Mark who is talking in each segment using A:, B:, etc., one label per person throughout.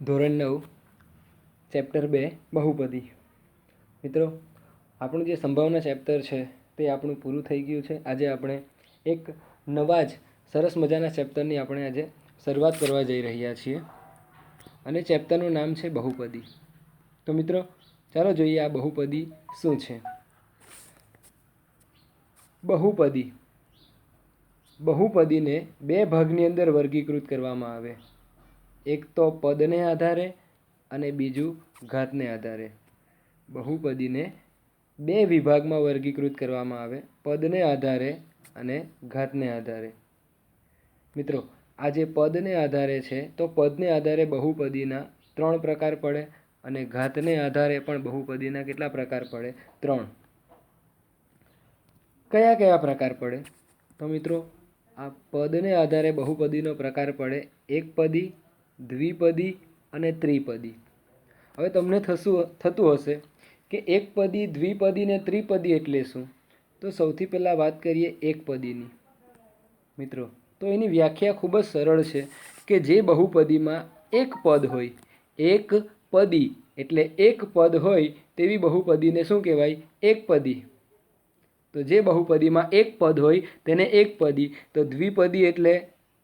A: ધોરણ 9 ચેપ્ટર 2 બહુપદી. મિત્રો, આપણું જે સંભાવના ચેપ્ટર છે તે આપણું પૂરું થઈ ગયું છે. આજે આપણે એક નવા જ સરસ મજાના ચેપ્ટરની આપણે આજે શરૂઆત કરવા જઈ રહ્યા છીએ અને ચેપ્ટરનું નામ છે બહુપદી. તો મિત્રો, ચાલો જોઈએ આ બહુપદી શું છે. બહુપદી બહુપદીને બે ભાગની અંદર વર્ગીકૃત કરવામાં આવે. એક તો પદને આધારે અને બીજું ઘાતને આધારે. બહુપદીને બે વિભાગમાં વર્ગીકૃત કરવામાં આવે, પદને આધારે અને ઘાતને આધારે. મિત્રો, આ જે પદને આધારે છે તો પદને આધારે બહુપદીના 3 પ્રકાર પડે અને ઘાતને આધારે પણ બહુપદીના કેટલા પ્રકાર પડે? 3. કયા કયા પ્રકાર પડે? તો મિત્રો, આ પદને આધારે બહુપદીનો પ્રકાર પડે એકપદી, દ્વિપદી અને ત્રિપદી. હવે તમને થતું હશે કે એકપદી, દ્વિપદી ને ત્રિપદી એટલે શું? તો સૌથી પહેલાં વાત કરીએ એકપદીની. મિત્રો, તો એની વ્યાખ્યા ખૂબ જ સરળ છે કે જે બહુપદીમાં એક પદ હોય, એક પદી એટલે એક પદ હોય તેવી બહુપદીને શું કહેવાય? એકપદી. તો જે બહુપદીમાં એક પદ હોય તેને એકપદી. તો દ્વિપદી એટલે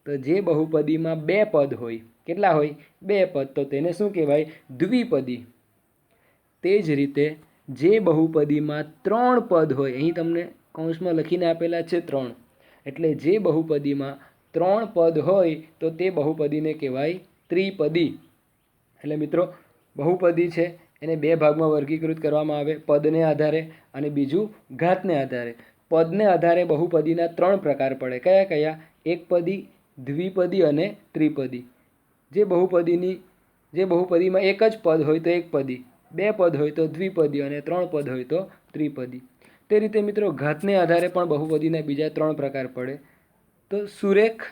A: તો જે બહુપદીમાં બે પદ હોય. કેટલા હોય? બે પદ. તો તેને શું કહેવાય? દ્વિપદી. તે જ રીતે જે બહુપદીમાં 3 પદ હોય, અહીં તમને કૌંસમાં લખીને આપેલા છે 3, એટલે જે બહુપદીમાં 3 પદ હોય તો તે બહુપદીને કહેવાય ત્રિપદી. એટલે મિત્રો, બહુપદી છે એને બે ભાગમાં વર્ગીકૃત કરવામાં આવે, પદને આધારે અને બીજું ઘાતને આધારે. પદને આધારે બહુપદીના 3 પ્રકાર પડે. કયા કયા? એકપદી, દ્વિપદી અને ત્રિપદી. જે બહુપદીમાં એક જ પદ હોય તો એકપદી, બે પદ હોય તો દ્વિપદી અને 3 પદ હોય તો ત્રિપદી. તે રીતે મિત્રો, ઘાતને આધારે પણ બહુપદીના બીજા 3 પ્રકાર પડે. તો સુરેખ,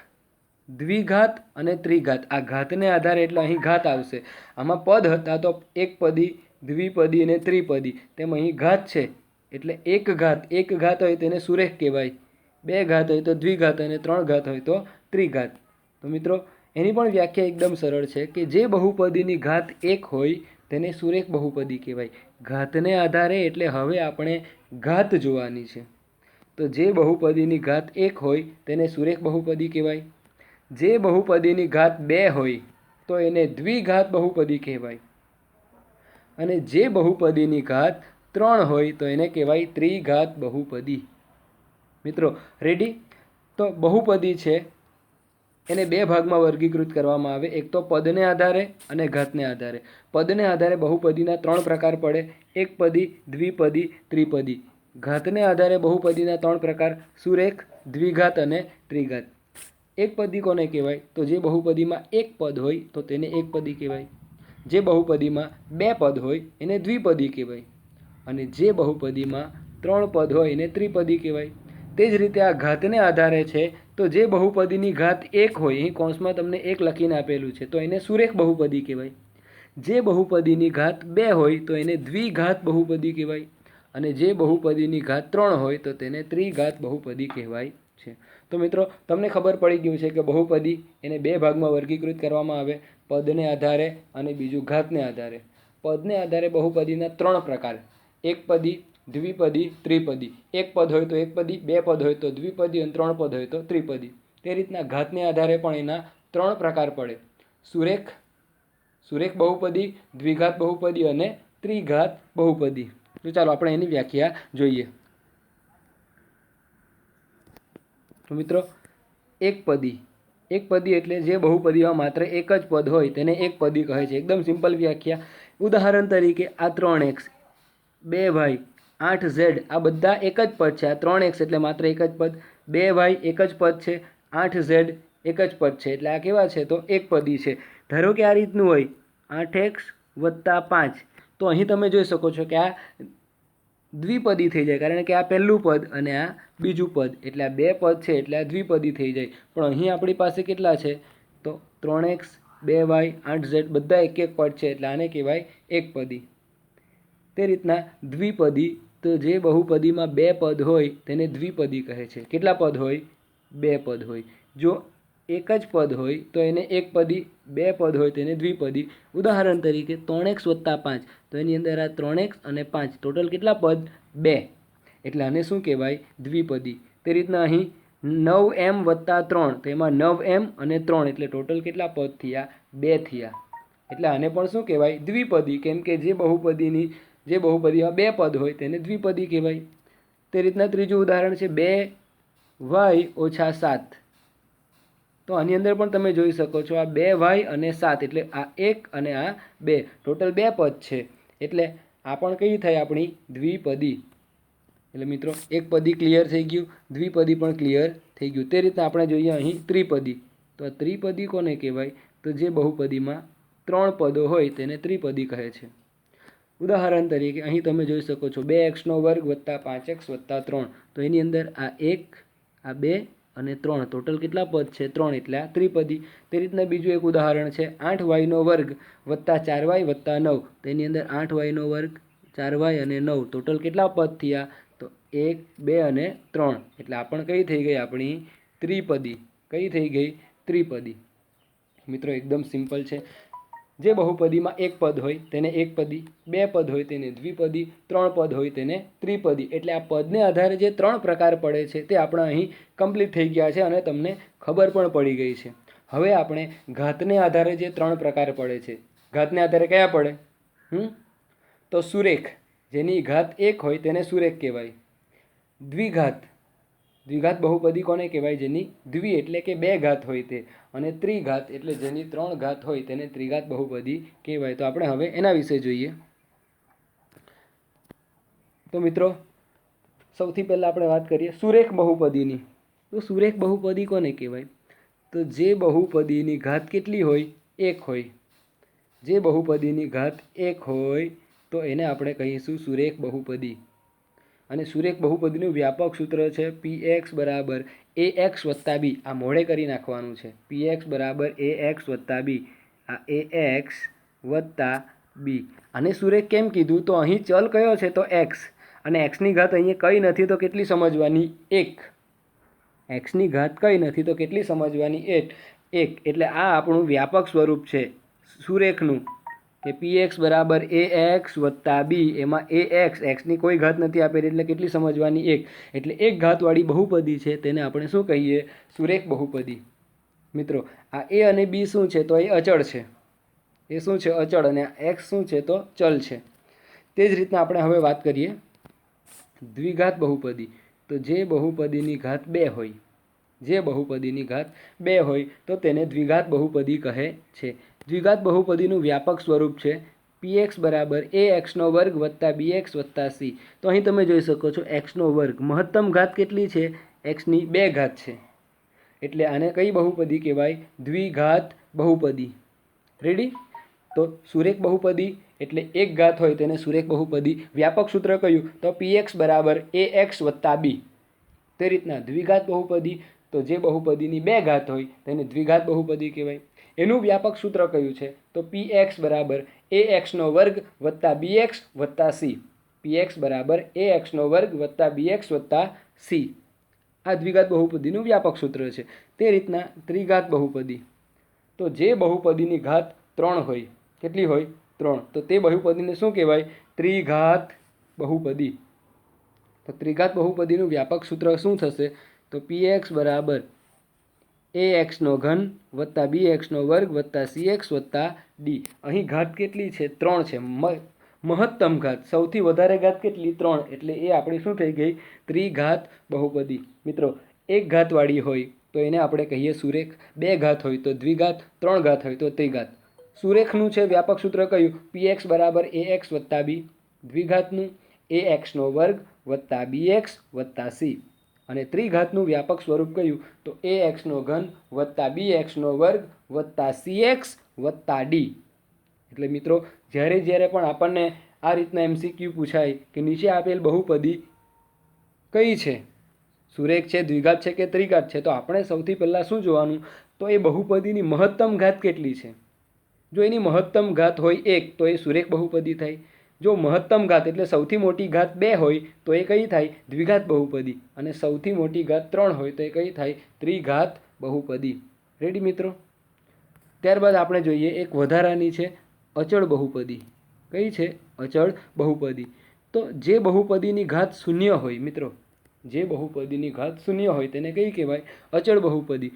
A: દ્વિઘાત અને ત્રિઘાત. આ ઘાતને આધારે એટલે અહીં ઘાત આવશે. આમાં પદ હતા તો એકપદી, દ્વિપદી અને ત્રિપદી. તેમ અહીં ઘાત છે એટલે એક ઘાત હોય તેને સુરેખ કહેવાય, બે ઘાત હોય તો દ્વિઘાત અને 3 ઘાત હોય તો ત્રિઘાત. તો મિત્રો, એની પણ વ્યાખ્યા એકદમ સરળ છે કે જે બહુપદીની ઘાત એક હોય તેને સુરેખ બહુપદી કહેવાય. ઘાતને આધારે એટલે હવે આપણે ઘાત જોવાની છે. તો જે બહુપદીની ઘાત એક હોય તેને સુરેખ બહુપદી કહેવાય. જે બહુપદીની ઘાત 2 હોય તો એને દ્વિઘાત બહુપદી કહેવાય. અને જે બહુપદીની ઘાત 3 હોય તો એને કહેવાય ત્રિઘાત બહુપદી. મિત્રો, રેડી? તો બહુપદી છે એને બે ભાગમાં વર્ગીકૃત કરવામાં આવે, એક તો પદને આધારે અને ઘાતને આધારે. પદને આધારે બહુપદીના 3 પ્રકાર પડે, એકપદી, દ્વિપદી, ત્રિપદી. ઘાતને આધારે બહુપદીના 3 પ્રકાર સુરેખ, દ્વિઘાત અને ત્રિઘાત. એકપદી કોને કહેવાય? તો જે બહુપદીમાં એક પદ હોય તો તેને એકપદી કહેવાય. જે બહુપદીમાં બે પદ હોય એને દ્વિપદી કહેવાય. અને જે બહુપદીમાં 3 પદ હોય એને ત્રિપદી કહેવાય. તે જ રીતે આ ઘાતને આધારે છે તો જે બહુપદીની ઘાત 1 હોય, અહીં કૌંસમાં તમને 1 લખીને આપેલું છે, તો એને સુરેખ બહુપદી કહેવાય. જે બહુપદીની ઘાત 2 હોય તો એને દ્વિઘાત બહુપદી કહેવાય. અને જે બહુપદીની ઘાત 3 હોય તો તેને ત્રિઘાત બહુપદી કહેવાય છે. તો મિત્રો, તમને ખબર પડી ગયું છે કે બહુપદી એને બે ભાગમાં વર્ગીકૃત કરવામાં આવે, પદને આધારે અને બીજું ઘાતને આધારે. પદને આધારે બહુપદીના 3 પ્રકાર: એકપદી, દ્વિપદી, ત્રિપદી. એક પદ હોય તો એકપદી, બે પદ હોય તો દ્વિપદી અને 3 પદ હોય તો ત્રિપદી. તે રીતના ઘાતને આધારે પણ એના 3 પ્રકાર પડે: સુરેખ બહુપદી, દ્વિઘાત બહુપદી અને ત્રિઘાત બહુપદી. તો ચાલો આપણે એની વ્યાખ્યા જોઈએ. તો મિત્રો, એકપદી એટલે જે બહુપદીમાં માત્ર એક જ પદ હોય તેને એકપદી કહે છે. એકદમ સિમ્પલ વ્યાખ્યા. ઉદાહરણ તરીકે આ 3x, 2y, 8z આ બધા એક જ પદ છે. આ 3x એટલે માત્ર એક જ પદ, 2y એક જ પદ છે, 8z એક જ પદ છે, એટલે આ કેવા છે? તો એકપદી છે. ધારો કે આ રીતનું હોય 8x + 5, તો અહીં તમે જોઈ શકો છો કે આ દ્વિપદી થઈ જાય, કારણ કે આ પહેલું પદ અને આ બીજું પદ, એટલે આ બે પદ છે એટલે આ દ્વિપદી થઈ જાય. પણ અહીં આપણી પાસે કેટલા છે? તો 3x, 2y, 8z બધા એક એક પદ છે, એટલે આને કહેવાય એકપદી. તે રીતના દ્વિપદી, તો જે બહુપદીમાં બે પદ હોય તેને દ્વિપદી કહે છે. કેટલા પદ હોય? બે પદ હોય. જો એક જ પદ હોય તો એને એકપદી, બે પદ હોય તો એને દ્વિપદી. ઉદાહરણ તરીકે 3x + 5, તો એની અંદર આ 3x અને 5 ટોટલ કેટલા પદ? 2. એટલે આને શું કહેવાય? દ્વિપદી. તે રીતના અહીં 9m + 3, તો એમાં 9m અને 3 એટલે ટોટલ કેટલા પદ થયા? 2 થયા. એટલે આને પણ શું કહેવાય? દ્વિપદી. કેમ કે જે બહુપદીમાં 2 પદ હોય તેને દ્વિપદી કહેવાય. તે રીતના ત્રીજું ઉદાહરણ છે 2y - 7. તો આની અંદર પણ તમે જોઈ શકો છો, આ 2y અને 7 એટલે આ 1 અને આ 2 ટોટલ 2 પદ છે. એટલે આ પણ કઈ થઈ આપણી? દ્વિપદી. એટલે મિત્રો એક પદી ક્લિયર થઈ ગયું, દ્વિપદી પણ ક્લિયર થઈ ગયું. તે રીતના આપણે જોઈએ અહીં ત્રિપદી. તો આ ત્રિપદી કોને કહેવાય? તો જે બહુપદીમાં 3 પદો હોય તેને ત્રિપદી કહે છે. ઉદાહરણ તરીકે અહીં તમે જોઈ શકો છો 2x² + 5x + 3, તો એની અંદર આ 1, આ 2 અને 3 ટોટલ કેટલા પદ છે? 3 એટલે આ ત્રિપદી. તે રીતના બીજું એક ઉદાહરણ છે 8y² + 4y + 9, તો એની અંદર 8y², 4y અને 9 ટોટલ કેટલા પદ થયા? તો 1, 2 અને 3 એટલે આ પણ કઈ થઈ ગઈ આપણી? ત્રિપદી. કઈ થઈ ગઈ? ત્રિપદી. મિત્રો એકદમ સિમ્પલ છે. જે બહુપદીમાં 1 પદ હોય તેને એકપદી, 2 પદ હોય તેને દ્વિપદી, 3 પદ હોય તેને ત્રિપદી. એટલે આ પદને આધારે જે 3 પ્રકાર પડે છે તે આપણા અહીં કમ્પ્લીટ થઈ ગયા છે અને તમને ખબર પણ પડી ગઈ છે. હવે આપણે ઘાતને આધારે જે 3 પ્રકાર પડે છે, ઘાતને આધારે કયા પડે? તો સુરેખ, જેની ઘાત 1 હોય તેને સુરેખ કહેવાય. દ્વિઘાત બહુપદી કોને કહેવાય? જેની દ્વિ એટલે કે 2 ઘાત હોય તે. અને ત્રિઘાત એટલે જેની 3 ઘાત હોય તેને ત્રિઘાત બહુપદી કહેવાય. તો આપણે હવે એના વિશે જોઈએ. તો મિત્રો સૌથી પહેલાં આપણે વાત કરીએ સુરેખ બહુપદીની. તો સુરેખ બહુપદી કોને કહેવાય? તો જે બહુપદીની ઘાત કેટલી હોય? 1 હોય. જે બહુપદીની ઘાત 1 હોય તો એને આપણે કહીશું સુરેખ બહુપદી. અને સુરેખ બહુપદીનું વ્યાપક સૂત્ર છે px = ax + b. આ મોઢે કરી નાખવાનું છે. px = ax + b. આ ax + b. આને સુરેખ કેમ કીધું? તો અહીં ચલ કયો છે? તો x. અને xની ઘાત અહીંયા કઈ નથી તો કેટલી સમજવાની? 1. xની ઘાત કઈ નથી તો કેટલી સમજવાની? 1. એટલે આ આપણું વ્યાપક સ્વરૂપ છે સુરેખનું, કે px = ax + b. એમાં ax, xની કોઈ ઘાત નથી આપેલી એટલે કેટલી સમજવાની? 1. એટલે એક ઘાતવાળી બહુપદી છે તેને આપણે શું કહીએ? સુરેખ બહુપદી. મિત્રો આ a અને b શું છે? તો એ અચળ છે. એ શું છે? અચળ. અને x શું છે? તો ચલ છે. તે જ રીતના આપણે હવે વાત કરીએ દ્વિઘાત બહુપદી. તો જે બહુપદીની ઘાત 2 હોય, જે બહુપદીની ઘાત 2 હોય તો તેને દ્વિઘાત બહુપદી કહે છે. દ્વિઘાત બહુપદીનું વ્યાપક સ્વરૂપ છે px = ax² + bx + c. તો અહીં તમે જોઈ શકો છો x². મહત્તમ ઘાત કેટલી છે? xની 2 ઘાત છે. એટલે આને કઈ બહુપદી કહેવાય? દ્વિઘાત બહુપદી. રેડી? તો સુરેખ બહુપદી એટલે એક ઘાત હોય તેને સુરેખ બહુપદી. વ્યાપક સૂત્ર કયું? તો px = ax + b. તે રીતના દ્વિઘાત બહુપદી, તો જે બહુપદીની 2 ઘાત હોય તેને દ્વિઘાત બહુપદી કહેવાય. એનું વ્યાપક સૂત્ર કયું છે? તો px = ax² + bx + c. px = ax² + bx + c. આ દ્વિઘાત બહુપદીનું વ્યાપક સૂત્ર છે. તે રીતના ત્રિઘાત બહુપદી. તો જે બહુપદીની ઘાત 3 હોય, કેટલી હોય? 3. તો તે બહુપદીને શું કહેવાય? ત્રિઘાત બહુપદી. તો ત્રિઘાત બહુપદીનું વ્યાપક સૂત્ર શું થશે? તો px = ax³ + bx² + cx + d. અહીં ઘાત કેટલી છે? 3 છે. મહત્તમ ઘાત, સૌથી વધારે ઘાત કેટલી? 3. એટલે એ આપણી શું થઈ ગઈ? ત્રિઘાત બહુપદી. મિત્રો એક ઘાતવાળી હોય તો એને આપણે કહીએ સુરેખ, 2 ઘાત હોય તો દ્વિઘાત, 3 ઘાત હોય તો ત્રિઘાત. સુરેખનું છે વ્યાપક સૂત્ર કયું? px = ax + b. દ્વિઘાતનું ax² + bx + c. અને ત્રિઘાતનું વ્યાપક સ્વરૂપ કયું? તો ax³ + bx² + cx + d. એટલે મિત્રો જ્યારે પણ આપણને આ રીતના MCQ પૂછાય કે નીચે આપેલ બહુપદી કઈ છે, સુરેખ છે, દ્વિઘાત છે કે ત્રિઘાત છે, તો આપણે સૌથી પહેલાં શું જોવાનું? તો એ બહુપદીની મહત્તમ ઘાત કેટલી છે. જો એની મહત્તમ ઘાત હોય 1 તો એ સુરેખ બહુપદી થાય. જો મહત્તમ ઘાત એટલે સૌથી મોટી ઘાત 2 હોય તો એ કઈ થાય? દ્વિઘાત બહુપદી. અને સૌથી મોટી ઘાત 3 હોય તો એ કઈ થાય? ત્રિઘાત બહુપદી. રેડી મિત્રો? ત્યારબાદ આપણે જોઈએ એક વધારાની છે અચળ બહુપદી. કઈ છે? અચળ બહુપદી. તો જે બહુપદીની ઘાત શૂન્ય હોય મિત્રો, જે બહુપદીની ઘાત શૂન્ય હોય તેને કઈ કહેવાય? અચળ બહુપદી.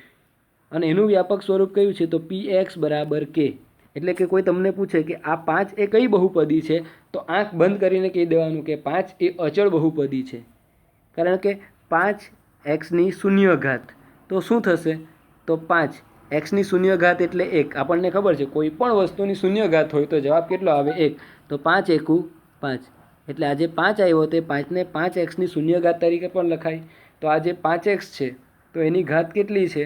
A: અને એનું વ્યાપક સ્વરૂપ કયું છે? તો px બરાબર k. એટલે કે કોઈ તમને પૂછે કે આ 5 એ કઈ બહુપદી છે, તો આંખ બંધ કરીને કહી દેવાનું કે 5 એ અચળ બહુપદી છે. કારણ કે 5x ની શૂન્ય ઘાત તો શું થશે? તો 5x ની શૂન્ય ઘાત એટલે 1. આપણને ખબર છે કોઈ પણ વસ્તુની શૂન્ય ઘાત હોય તો જવાબ કેટલો આવે? 1. તો 5 એકુ 5. એટલે આ જે 5 આવ્યો તે 5ને 5x ની શૂન્ય ઘાત તરીકે પણ લખાય. તો આ જે 5x છે તો એની ઘાત કેટલી છે?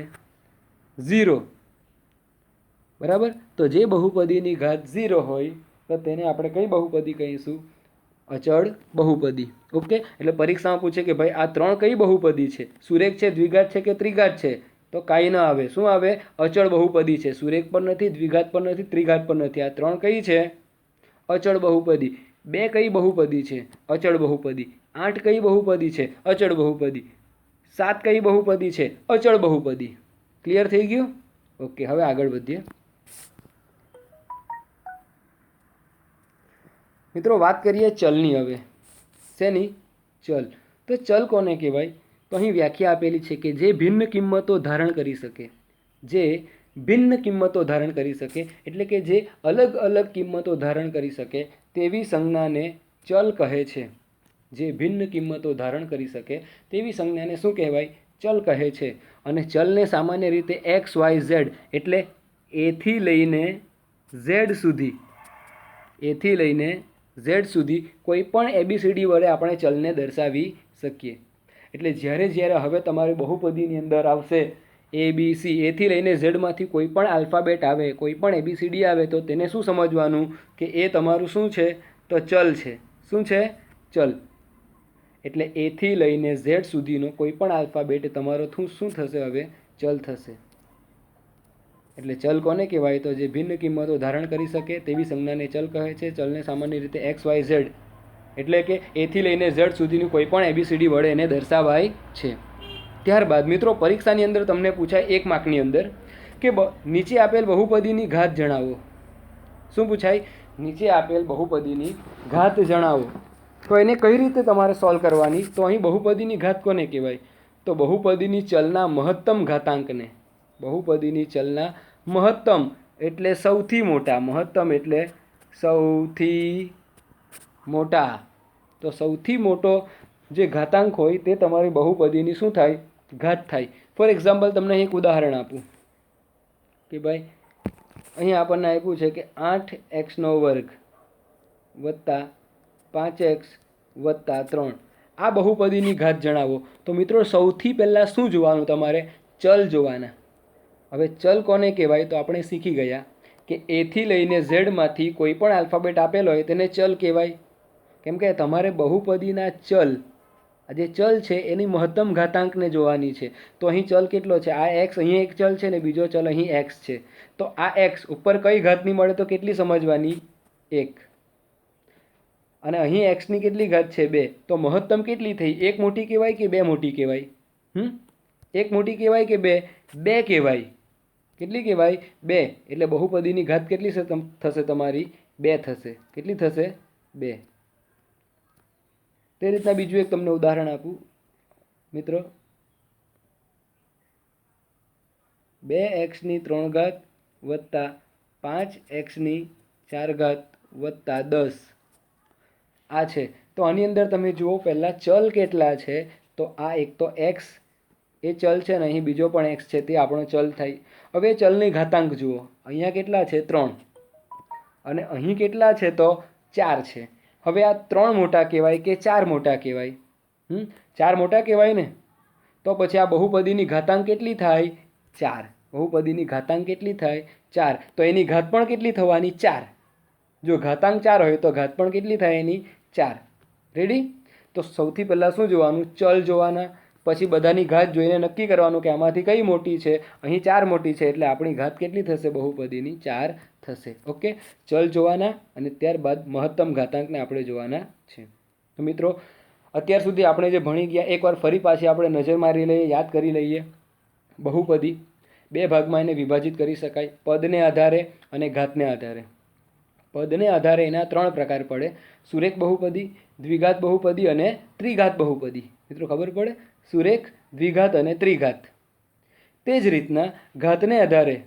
A: 0. બરાબર? તો જે બહુપદીની ઘાત 0 હોય તો તેને આપણે કઈ બહુપદી કહીશું? અચળ બહુપદી. ઓકે? એટલે પરીક્ષામાં પૂછે કે ભાઈ આ 3 કઈ બહુપદી છે? સુરેખ છે, દ્વિઘાત છે કે ત્રિઘાત છે? તો કાંઈ ન આવે. શું આવે? અચળ બહુપદી છે. સુરેખ પણ નથી, દ્વિઘાત પણ નથી, ત્રિઘાત પણ નથી. આ 3 કઈ છે? અચળ બહુપદી. 2 કઈ બહુપદી છે? અચળ બહુપદી. 8 કઈ બહુપદી છે? અચળ બહુપદી. 7 કઈ બહુપદી છે? અચળ બહુપદી. ક્લિયર થઈ ગયું? ઓકે, હવે આગળ વધીએ. મિત્રો વાત કરીએ ચલની હવે. શેની? ચલ. તો ચલ કોને કહેવાય? તો અહીં વ્યાખ્યા આપેલી છે કે જે ભિન્ન કિંમતો ધારણ કરી શકે. જે ભિન્ન કિંમતો ધારણ કરી શકે એટલે કે જે અલગ અલગ કિંમતો ધારણ કરી શકે તેવી સંજ્ઞાને ચલ કહે છે. જે ભિન્ન કિંમતો ધારણ કરી શકે તેવી સંજ્ઞાને શું કહેવાય? ચલ કહે છે. અને ચલને સામાન્ય રીતે એક્સ વાય ઝેડ એટલે એથી લઈને ઝેડ સુધી, એથી લઈને ઝેડ સુધી કોઈ પણ એબીસીડી વડે આપણે ચલને દર્શાવી શકીએ. એટલે જ્યારે જ્યારે હવે તમારી બહુપદીની અંદર આવશે એ બી સી, એથી લઈને ઝેડમાંથી કોઈ પણ આલ્ફાબેટ આવે, કોઈ પણ એબીસીડી આવે તો તેને શું સમજવાનું કે એ તમારું શું છે? તો ચલ છે. શું છે? ચલ. એટલે એથી લઈને ઝેડ સુધીનો કોઈ પણ આલ્ફાબેટ તમારો શું થશે? હવે ચલ થશે. એટલે ચલ કોને કહેવાય? તો જે ભિન્ન કિંમતો ધારણ કરી શકે તેવી સંજ્ઞાને ચલ કહે છે. ચલને સામાન્ય રીતે એક્સ વાય ઝેડ એટલે કે એથી લઈને ઝેડ સુધીની કોઈ પણ એબીસીડી વડે એને દર્શાવાય છે. ત્યારબાદ મિત્રો પરીક્ષાની અંદર તમને પૂછાય 1 માર્કની અંદર કે નીચે આપેલ બહુપદીની ઘાત જણાવો. શું પૂછાય? નીચે આપેલ બહુપદીની ઘાત જણાવો. તો એને કઈ રીતે તમારે સોલ્વ કરવાની? તો અહીં બહુપદીની ઘાત કોને કહેવાય? તો બહુપદીની ચલના મહત્તમ ઘાતાંકને, બહુપદીની ચલના મહત્તમ એટલે સૌથી મોટા, મહત્તમ એટલે સૌથી મોટા. તો સૌથી મોટો જે ઘાતાંક હોય તે તમારી બહુપદીની શું થાય? ઘાત થાય. ફોર એક્ઝામ્પલ તમને એક ઉદાહરણ આપું કે ભાઈ અહીંયા આપણને આપ્યું છે કે 8x² વત્તા 5x વત્તા 3 આ બહુપદીની ઘાત જણાવો. તો મિત્રો સૌથી પહેલાં શું જોવાનું? તમારે ચલ જોવાના. હવે ચલ કોને કહેવાય? તો આપણે શીખી ગયા કે એથી લઈને ઝેડમાંથી કોઈ પણ આલ્ફાબેટ આપેલો હોય તેને ચલ કહેવાય. કેમ કે તમારે બહુપદીના ચલ, આ જે ચલ છે એની મહત્તમ ઘાતાંકને જોવાની છે. તો અહીં ચલ કેટલો છે? આ એક્સ, અહીં એક ચલ છે ને બીજો ચલ અહીં એક્સ છે. તો આ એક્સ ઉપર કઈ ઘાતની મળે? તો કેટલી સમજવાની? 1. અને અહીં એક્સની કેટલી ઘાત છે? 2. તો મહત્તમ કેટલી થઈ? 1 મોટી કહેવાય કે 2 મોટી કહેવાય? 1 મોટી કહેવાય કે 2? 2 કહેવાય. કેટલી કહેવાય? 2. એટલે બહુપદીની ઘાત કેટલી થશે તમારી? 2 થશે. કેટલી થશે? 2. તે રીતના બીજું એક તમને ઉદાહરણ આપું મિત્રો. 2x3 વત્તા 5x4 વત્તા 10 આ છે. તો આની અંદર તમે જુઓ પહેલાં ચલ કેટલા છે? તો આ એક તો x એ ચલ છે ને અહીં બીજો પણ x છે તે આપણો ચલ થાય. હવે ચલની ઘાતાંક જુઓ. અહીંયા કેટલા છે? 3. અને અહીં કેટલા છે? તો 4 છે. હવે આ 3 મોટા કહેવાય કે 4 મોટા કહેવાય? 4 મોટા કહેવાય ને. તો પછી આ બહુપદીની ઘાતાંક કેટલી થાય? 4. બહુપદીની ઘાતાંક કેટલી થાય? 4. તો એની ઘાત પણ કેટલી થવાની? 4. જો ઘાતાંક 4 હોય તો ઘાત પણ કેટલી થાય એની? 4. રેડી? તો સૌથી પહેલાં શું જોવાનું? ચલ જોવાના. પછી બધાની ઘાત જોઈને નક્કી કરવાનું કે આમાંથી કઈ મોટી છે? અહીં 4 મોટી છે એટલે આપણી ઘાત કેટલી થશે? બહુપદીની 4 થશે. ઓકે? ચલ જોવાના અને ત્યારબાદ મહત્તમ ઘાતાંકને આપણે જોવાના છે. તો મિત્રો અત્યાર સુધી આપણે જે ભણી ગયા એકવાર ફરી પાછી આપણે નજર મારી લઈએ, યાદ કરી લઈએ. બહુપદી બે ભાગમાં એને વિભાજિત કરી શકાય, પદને આધારે અને ઘાતને આધારે. પદને આધારે એના 3 પ્રકાર પડે: સુરેખ બહુપદી, દ્વિઘાત બહુપદી અને ત્રિઘાત બહુપદી. મિત્રો ખબર પડે? સુરેખ, દ્વિઘાત અને ત્રિઘાત. તે જ રીતના ઘાતને આધારે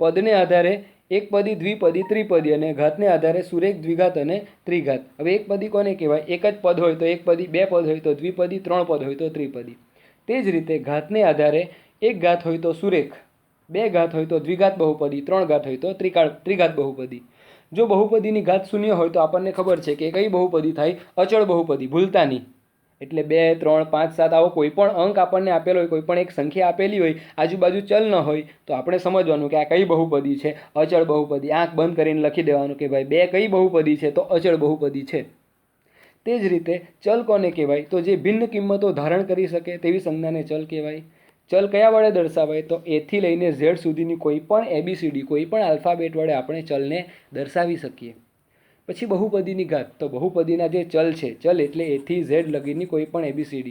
A: પદને આધારે એકપદી, દ્વિપદી, ત્રિપદી અને ઘાતને આધારે સુરેખ, દ્વિઘાત અને ત્રિઘાત. હવે એકપદી કોને કહેવાય? એક જ પદ હોય તો એકપદી, બે પદ હોય તો દ્વિપદી, 3 પદ હોય તો ત્રિપદી. તે જ રીતે ઘાતને આધારે એક ઘાત હોય તો સુરેખ, બે ઘાત હોય તો દ્વિઘાત બહુપદી, 3 ઘાત હોય તો ત્રિઘાત બહુપદી. જો બહુપદીની ઘાત શૂન્ય હોય તો આપણને ખબર છે કે કઈ બહુપદી થાય? અચળ બહુપદી. ભૂલતા નહીં. એટલે 2, 3, 5, 7 આવો કોઈ પણ અંક આપણને આપેલો હોય, કોઈ પણ એક સંખ્યા આપેલી હોય, આજુબાજુ ચલ ન હોય, તો આપણે સમજવાનું કે આ કઈ બહુપદી છે? અચળ બહુપદી. આંખ બંધ કરીને લખી દેવાનું કે ભાઈ 2 કઈ બહુપદી છે? તો અચળ બહુપદી છે. તે જ રીતે ચલ કોને કહેવાય? તો જે ભિન્ન કિંમતો ધારણ કરી શકે તેવી સંજ્ઞાને ચલ કહેવાય. ચલ કયા વડે દર્શાવાય? તો એ થી લઈને ઝેડ સુધીની કોઈ પણ ABCD, કોઈ પણ આલ્ફાબેટ વડે આપણે ચલને દર્શાવી શકીએ. પછી બહુપદીની ઘાત. તો બહુપદીના જે ચલ છે, ચલ એટલે એ થી ઝેડ લગીની કોઈ પણ ABCD,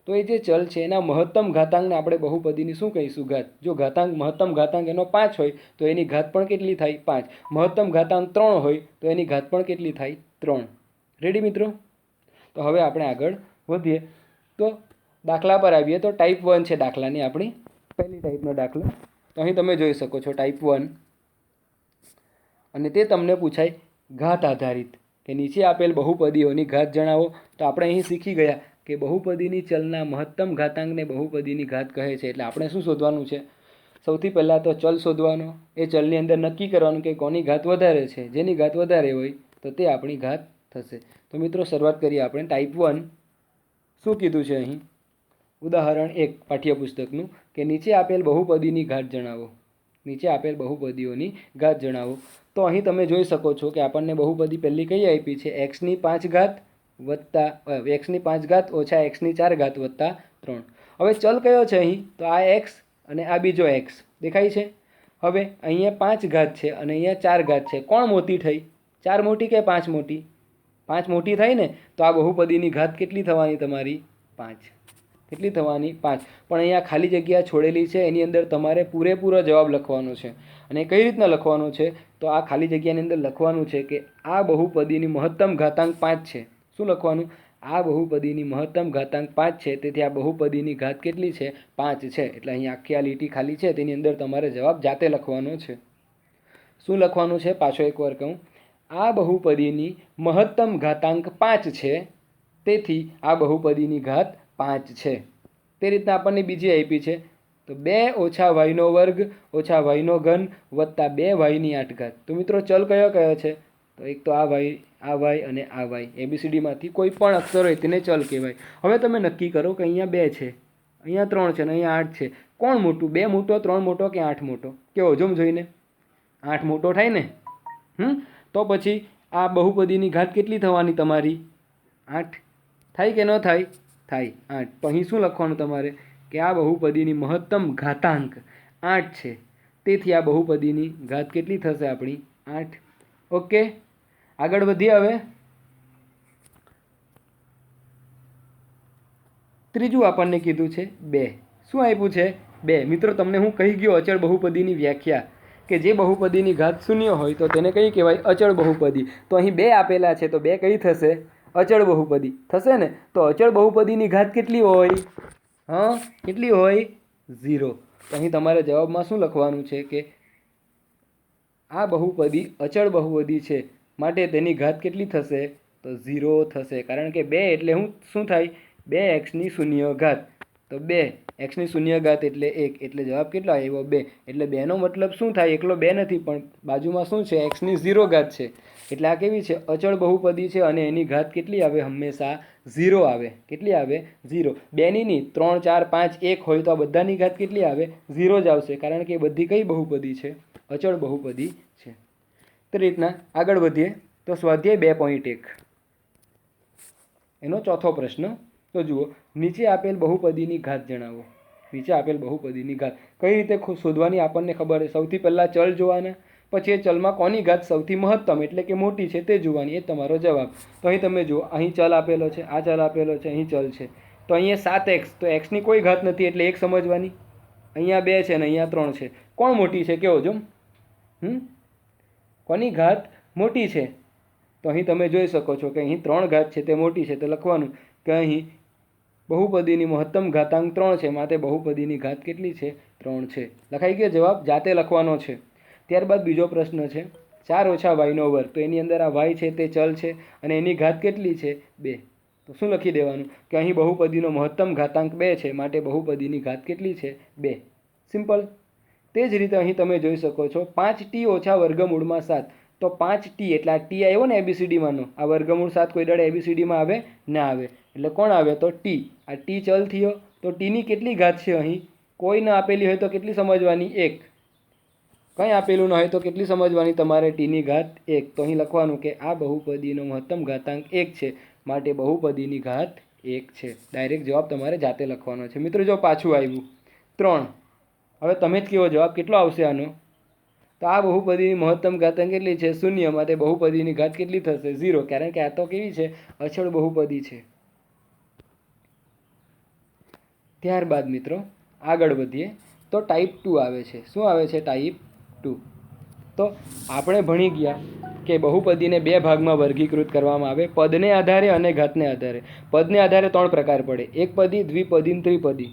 A: તો એ જે ચલ છે એના મહત્તમ ઘાતાંકને આપણે બહુપદીની શું કહીશું? ઘાત. જો મહત્તમ ઘાતાંક એનો 5 હોય તો એની ઘાત પણ કેટલી થાય? 5. મહત્તમ ઘાતાંક 3 હોય તો એની ઘાત પણ કેટલી થાય? 3. રેડી મિત્રો? તો હવે આપણે આગળ વધીએ. તો દાખલા પર આવીએ. તો ટાઈપ 1 છે દાખલાની આપણી પહેલી ટાઈપનો દાખલો. તો અહીં તમે જોઈ શકો છો ટાઈપ 1, અને તે તમને પૂછાય ઘાત આધારિત, કે નીચે આપેલ બહુપદીઓની ઘાત જણાવો. તો આપણે અહીં શીખી ગયા કે બહુપદીની ચલના મહત્તમ ઘાતાંકને બહુપદીની ઘાત કહે છે. એટલે આપણે શું શોધવાનું છે? સૌથી પહેલાં તો ચલ શોધવાનો. એ ચલની અંદર નક્કી કરવાનું કે કોની ઘાત વધારે છે. જેની ઘાત વધારે હોય તો તે આપણી ઘાત થશે. તો મિત્રો શરૂઆત કરીએ આપણે. ટાઈપ 1 શું કીધું છે અહીં? ઉદાહરણ 1 પાઠ્યપુસ્તકનું, કે નીચે આપેલ બહુપદીની ઘાત જણાવો. નીચે આપેલ બહુપદીઓની ઘાત જણાવો. તો અહીં તમે જોઈ શકો છો કે આપણને બહુપદી પહેલી કઈ આપી છે? x ની 5 ઘાત વત્તા x ની 5 ઘાત ઓછા x ની 4 ઘાત વત્તા 3. હવે ચલ કયો છે અહીં? તો આ x અને આ બીજો x દેખાય છે. હવે અહીંયા 5 ઘાત છે અને અહીંયા 4 ઘાત છે. કોણ મોટી થઈ? 4 મોટી કે 5 મોટી? 5 મોટી થઈ ને. તો આ બહુપદીની ઘાત કેટલી થવાની તમારી? 5. કેટલી થવાની? 5. પણ અહીંયા ખાલી જગ્યા છોડેલી છે, એની અંદર તમારે પૂરેપૂરો જવાબ લખવાનો છે. અને કઈ રીતના લખવાનો છે? તો આ ખાલી જગ્યાની અંદર લખવાનું છે કે આ બહુપદીની મહત્તમ ઘાતાંક 5 છે. શું લખવાનું? આ બહુપદીની મહત્તમ ઘાતાંક 5 છે. તેથી આ બહુપદીની ઘાત કેટલી છે? 5 છે. એટલે અહીં આખી આ લીટી ખાલી છે, તેની અંદર તમારે જવાબ જાતે લખવાનો છે. શું લખવાનું છે? પાછો એકવાર કહું. આ બહુપદીની મહત્તમ ઘાતાંક 5 છે. તેથી આ બહુપદીની ઘાત 5 છે. તે રીતના આપણને બીજી આપી છે. તો 2 ઓછા વાયનો વર્ગ ઓછા વાયનો ઘન વત્તા 2 વાયની 8 ઘાત. તો મિત્રો ચલ કયો કયો છે? તો એક તો આ વાય અને આ વાય. ABCDમાંથી કોઈ પણ અક્ષર હોય તેને ચલ કહેવાય. હવે તમે નક્કી કરો કે અહીંયા 2 છે, અહીંયા 3 છે અને અહીંયા 8 છે. કોણ મોટું? 2 મોટો, 3 મોટો કે 8 મોટો? કેવો? જોમ જોઈને 8 મોટો થાય ને. તો પછી આ બહુપદીની ઘાત કેટલી થવાની તમારી? 8 થાય કે ન થાય? થાય. 8. તો અહીં શું લખવાનું તમારે? કે આ બહુપદીની મહત્તમ ઘાતાંક 8 છે. તેથી આ બહુપદીની ઘાત કેટલી થશે આપણી? 8. ઓકે, આગળ વધીએ. હવે ત્રીજું આપણને કીધું છે 2. શું આપ્યું છે? 2. મિત્રો તમને હું કહી ગયો અચળ બહુપદીની વ્યાખ્યા, કે જે બહુપદીની ઘાત શૂન્ય હોય તો તેને કઈ કહેવાય? અચળ બહુપદી. તો અહીં 2 આપેલા છે, તો 2 કઈ થશે? અચળ બહુપદી થશે ને. તો અચળ બહુપદીની ઘાત કેટલી હોય? કેટલી હોય? 0. તો અહીં તમારે જવાબમાં શું લખવાનું છે? કે આ બહુપદી અચળ બહુપદી છે, માટે તેની ઘાત કેટલી થશે? તો 0 થશે. કારણ કે 2 એટલે શું થાય? 2x ની શૂન્ય ઘાત. તો 2x ની શૂન્ય ઘાત એટલે 1. એટલે જવાબ કેટલો આવ્યો? 2. એટલે 2 નો મતલબ શું થાય? એકલો 2 નથી, પણ બાજુમાં શું છે? x ની 0 ઘાત છે. એટલે આ કેવી છે? અચળ બહુપદી છે અને એની ઘાત કેટલી આવે? હંમેશા 0 આવે. કેટલી આવે? 0. 2 ની નહીં, 3, 4, 5, 1 હોય તો આ બધાની ઘાત કેટલી આવે? 0 જ આવશે. કારણ કે બધી કઈ બહુપદી છે? અચળ બહુપદી છે. તે રીતના આગળ વધીએ. તો સ્વાધ્યાય 2.1 એનો ચોથો પ્રશ્ન. તો જુઓ, નીચે આપેલ બહુપદીની ઘાત જણાવો. નીચે આપેલ બહુપદીની ઘાત કઈ રીતે શોધવાની આપણને ખબર છે. સૌથી પહેલાં ચલ જોવાના, પછી એ ચલમાં કોની ઘાત સૌથી મહત્તમ એટલે કે મોટી છે તે જોવાની. એ તમારો જવાબ. તો અહીં તમે જુઓ, અહીં ચલ આપેલો છે, આ ચલ આપેલો છે, અહીં ચલ છે. તો અહીંયા 7x, તો x ની કોઈ ઘાત નથી એટલે 1 સમજવાની. અહીંયા 2 છે અને અહીંયા 3 છે. કોણ મોટી છે કહો જો? કોની ઘાત મોટી છે? તો અહીં તમે જોઈ શકો છો કે અહીં 3 ઘાત છે તે મોટી છે. તો લખવાનું કે અહીં બહુપદીની મહત્તમ ઘાતાંક 3 છે, માટે બહુપદીની ઘાત કેટલી છે? 3 છે. લખાઈ ગયો જવાબ, જાતે લખવાનો છે. ત્યારબાદ બીજો પ્રશ્ન છે 4 ઓછા વાયનો વર્ગ. તો એની અંદર આ વાય છે તે ચલ છે અને એની ઘાત કેટલી છે? 2. તો શું લખી દેવાનું કે અહીં બહુપદીનો મહત્તમ ઘાતાંક 2 છે, માટે બહુપદીની ઘાત કેટલી છે? 2. સિમ્પલ. તે જ રીતે અહીં તમે જોઈ શકો છો 5t ઓછા વર્ગમૂળમાં 7. તો 5t એટલે આ t આવ્યો ને એબીસીડીમાંનો, આ વર્ગમૂળ 7 કોઈ દાડે એબીસીડીમાં આવે ના આવે, એટલે કોણ આવે? તો t. આ t ચલ થયો. તો tની કેટલી ઘાત છે? અહીં કોઈ ન આપેલી હોય તો કેટલી સમજવાની? 1. કંઈ આપેલું ન હોય તો કેટલી સમજવાની તમારે? tની ઘાત 1. તો અહીં લખવાનું કે આ બહુપદીનો મહત્તમ ઘાતાંક 1 છે, માટે બહુપદીની ઘાત 1 છે. ડાયરેક્ટ જવાબ તમારે જાતે લખવાનો છે. મિત્રો જો પાછું આવ્યું 3. હવે તમે જ કહો જવાબ કેટલો આવશે આનો? તો આ બહુપદીની મહત્તમ ઘાતાંક કેટલી છે? 0, માટે બહુપદીની ઘાત કેટલી થશે? 0, કારણ કે આ તો કેવી છે? અચળ બહુપદી છે. ત્યારબાદ મિત્રો આગળ વધીએ તો ટાઈપ 2 આવે છે. શું આવે છે? ટાઈપ 2. તો આપણે ભણી ગયા કે બહુપદીને 2 ભાગમાં વર્ગીકૃત કરવામાં આવે, પદને આધારે અને ઘાતને આધારે. પદને આધારે 3 પ્રકાર પડે, એકપદી, દ્વિપદી, ત્રિપદી.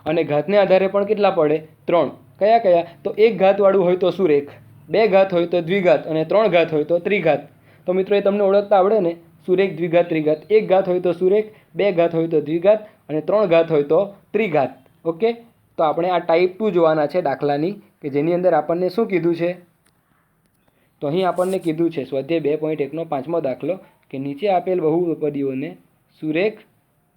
A: અને ઘાતને આધારે પણ કેટલા પડે? 3. કયા કયા? તો 1 ઘાતવાળું હોય તો સુરેખ, 2 ઘાત હોય તો દ્વિઘાત અને 3 ઘાત હોય તો ત્રિઘાત. તો મિત્રો એ તમને ઓળખતા આવડે ને? સુરેખ, દ્વિઘાત, ત્રિઘાત. 1 ઘાત હોય તો સુરેખ, 2 ઘાત હોય તો દ્વિઘાત અને 3 ઘાત હોય તો ત્રિઘાત. ઓકે. તો આપણે આ ટાઈપ 2 જોવાના છે દાખલાની, કે જેની અંદર આપણને શું કીધું છે? તો અહીં આપણને કીધું છે સ્વાધ્યાય 2.1નો 5મો દાખલો કે નીચે આપેલ બહુપદીઓને સુરેખ,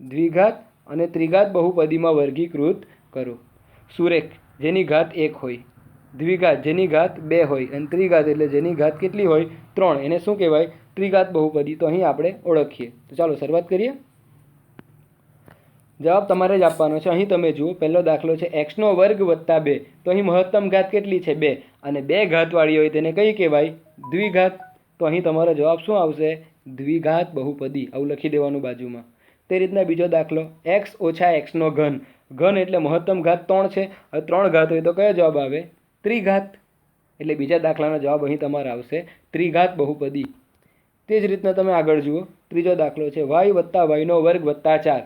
A: દ્વિઘાત અને ત્રિઘાત બહુપદીમાં વર્ગીકૃત કરો. સુરેખ જેની ઘાત 1 હોય, દ્વિઘાત જેની ઘાત 2 હોય અને ત્રિઘાત એટલે જેની ઘાત કેટલી હોય? 3. એને શું કહેવાય? ત્રિઘાત બહુપદી. તો અહીં આપણે ઓળખીએ. તો ચાલો શરૂઆત કરીએ. જવાબ તમારે જ આપવાનો છે. અહીં તમે જુઓ પહેલો દાખલો છે x² + 2. તો અહીં મહત્તમ ઘાત કેટલી છે? 2. અને 2 ઘાતવાળી હોય તેને કઈ કહેવાય? દ્વિઘાત. તો અહીં તમારો જવાબ શું આવશે? દ્વિઘાત બહુપદી. આવું લખી દેવાનું બાજુમાં. તે રીતના બીજો દાખલો x - x3. ઘન એટલે મહત્તમ ઘાત 3 છે. હવે 3 ઘાત હોય તો કયો જવાબ આવે? ત્રિઘાત. એટલે બીજા દાખલાનો જવાબ અહીં તમારે આવશે ત્રિઘાત બહુપદી. તે જ રીતના તમે આગળ જુઓ. ત્રીજો દાખલો છે y + y² + 4.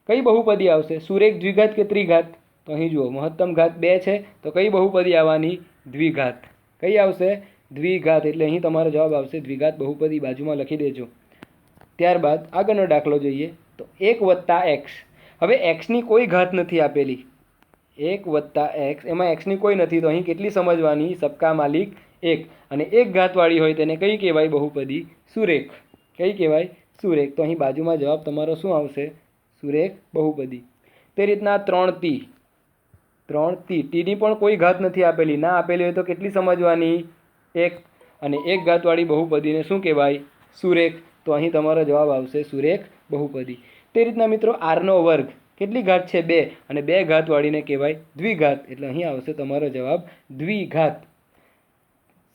A: કઈ બહુપદી આવશે? સુરેખ, દ્વિઘાત કે ત્રિઘાત? તો અહીં જુઓ મહત્તમ ઘાત 2 છે, તો કઈ બહુપદી આવવાની? દ્વિઘાત. કઈ આવશે? દ્વિઘાત. એટલે અહીં તમારો જવાબ આવશે દ્વિઘાત બહુપદી. બાજુમાં લખી દેજો. ત્યારબાદ આગળનો દાખલો જોઈએ તો 1 + x. હવે xની કોઈ ઘાત નથી આપેલી. 1 + x, એમાં xની કોઈ નથી, તો અહીં કેટલી સમજવાની? સબકા માલિક 1. અને 1 ઘાતવાળી હોય તેને કઈ કહેવાય? બહુપદી. સુરેખ. કઈ કહેવાય? સુરેખ. તો અહીં બાજુમાં જવાબ તમારો શું આવશે? સુરેખ બહુપદી. તે રીતના 3t. 3t. tની પણ કોઈ ઘાત નથી આપેલી. ના આપેલી હોય તો કેટલી સમજવાની? 1. અને 1 ઘાતવાળી બહુપદીને શું કહેવાય? સુરેખ. તો અહીં તમારો જવાબ આવશે સુરેખ બહુપદી. તે રીતના મિત્રો r². કેટલી ઘાત છે? 2. અને 2 ઘાતવાળીને કહેવાય દ્વિઘાત. એટલે અહીં આવશે તમારો જવાબ દ્વિઘાત.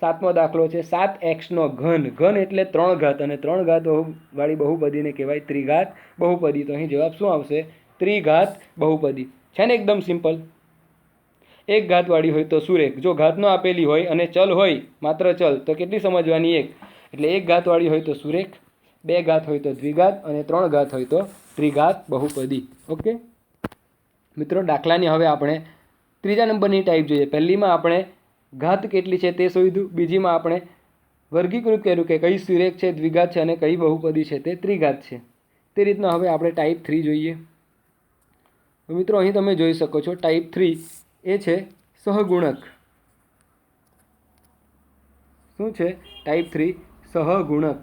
A: 7મો દાખલો છે 7x3. ઘન એટલે 3 ઘાત અને 3 ઘાત વાળી બહુપદીને કહેવાય ત્રિઘાત બહુપદી. તો અહીં જવાબ શું આવશે? ત્રિઘાત બહુપદી. છે ને એકદમ સિમ્પલ. 1 ઘાતવાળી હોય તો સુરેખ. જો ઘાત ન આપેલી હોય અને ચલ હોય, માત્ર ચલ, તો કેટલી સમજવાની? 1. એટલે 1 ઘાતવાળી હોય તો સુરેખ, 2 ઘાત હોય તો દ્વિઘાત અને 3 ઘાત હોય તો ત્રિઘાત બહુપદી. ઓકે મિત્રો, દાખલાની હવે આપણે ત્રીજા નંબરની ટાઈપ જોઈએ. પહેલીમાં આપણે ઘાત કેટલી છે તે શોધ્યું. બીજીમાં આપણે વર્ગીકૃત કર્યું કે કઈ સુરેખ છે, દ્વિઘાત છે અને કઈ બહુપદી છે તે ત્રિઘાત છે. તે રીતના હવે આપણે ટાઈપ 3 જોઈએ. મિત્રો અહીં તમે જોઈ શકો છો ટાઈપ 3 એ છે સહગુણક. શું છે? ટાઈપ 3 સહગુણક.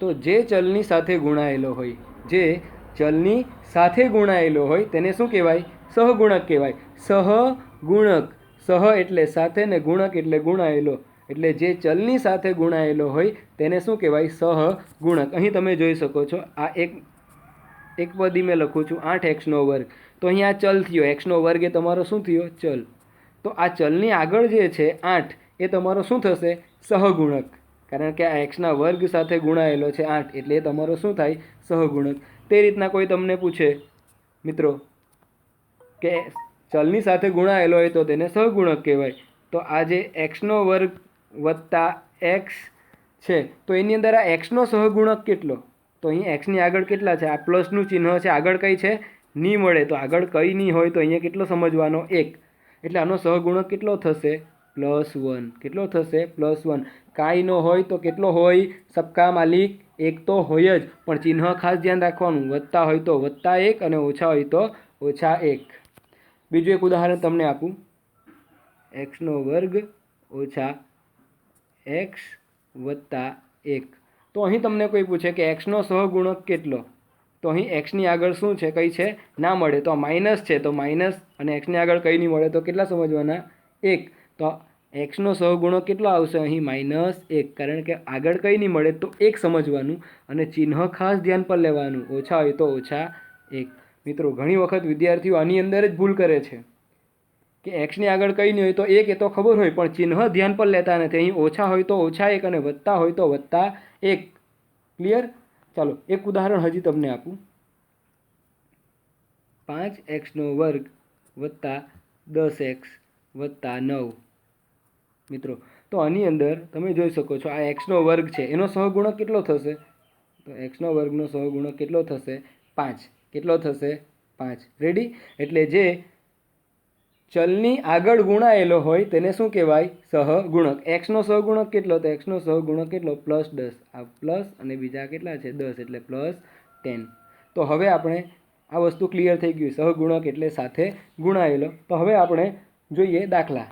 A: તો જે ચલની સાથે ગુણાયેલો હોય, જે ચલની સાથે ગુણાયેલો હોય તેને શું કહેવાય? સહગુણક કહેવાય. સહગુણક. સહ એટલે સાથે ને ગુણક એટલે ગુણાયેલો. એટલે જે ચલની સાથે ગુણાયેલો હોય તેને શું કહેવાય? સહગુણક. અહીં તમે જોઈ શકો છો આ એક પદી મેં લખું છું 8x². તો અહીં આ ચલ થયો. x² એ તમારો શું થયો? ચલ. તો આ ચલની આગળ જે છે 8 એ તમારો શું થશે? સહગુણક. કારણ કે આ x² સાથે ગુણાયેલો છે 8, એટલે એ તમારો શું થાય? સહગુણક. તે રીતના કોઈ તમને પૂછે મિત્રો કે ચલની સાથે ગુણાયેલો હોય તો તેને સહગુણક કહેવાય. તો આ જે એક્સનો વર્ગ વત્તા એક્સ છે તો એની અંદર આ એક્સનો સહગુણક કેટલો? તો અહીં એક્સની આગળ કેટલા છે? આ પ્લસનું ચિહ્ન છે, આગળ કઈ છે? નહીં મળે. તો આગળ કઈ નહીં હોય તો અહીંયા કેટલો સમજવાનો? 1. એટલે આનો સહગુણક કેટલો થશે? +1. કેટલો થશે? +1. કાંઈ ન હોય તો કેટલો હોય? સબકા માલિક 1 તો હોય જ, પણ ચિહ્ન ખાસ ધ્યાન રાખવાનું. વત્તા હોય તો +1 અને ઓછા હોય તો -1. બીજું એક ઉદાહરણ તમને આપું. એક્સનો વર્ગ ઓછા એક્સ વત્તા 1. તો અહીં તમને કોઈ પૂછે કે એક્સનો સહગુણક કેટલો? તો અહીં એક્સની આગળ શું છે? કઈ છે? ના મળે. તો માઇનસ છે તો માઇનસ, અને એક્સની આગળ કંઈ નહીં મળે તો કેટલા સમજવાના? 1. તો એક્સનો સહગુણક કેટલો આવશે અહીં? -1. કારણ કે આગળ કંઈ નહીં મળે તો 1 સમજવાનું, અને ચિહ્ન ખાસ ધ્યાન પર લેવાનું. ઓછા હોય તો -1. મિત્રો, ઘણી વખત વિદ્યાર્થીઓ આની અંદર જ ભૂલ કરે છે કે એક્સની આગળ કંઈ નહીં હોય તો 1 એ તો ખબર હોય, પણ ચિહ્ન ધ્યાન પર લેતા નથી. અહીં ઓછા હોય તો -1 અને વત્તા હોય તો +1. ક્લિયર? ચાલો એક ઉદાહરણ હજી તમને આપું. 5x² વત્તા 10x વત્તા 9. મિત્રો, તો આની અંદર તમે જોઈ શકો છો આ એક્સનો વર્ગ છે, એનો સહગુણક કેટલો થશે? તો એક્સનો વર્ગનો સહગુણક કેટલો થશે? 5. કેટલો થશે? 5. રેડી? એટલે જે ચલની આગળ ગુણાયેલો હોય તેને શું કહેવાય? સહગુણક. એક્સનો સહગુણક કેટલો? તો એક્સનો સહગુણક કેટલો? +10. આ પ્લસ અને બીજા કેટલા છે? 10, એટલે +10. તો હવે આપણે આ વસ્તુ ક્લિયર થઈ ગયું. સહગુણક એટલે સાથે ગુણાયેલો. તો હવે આપણે જોઈએ દાખલા.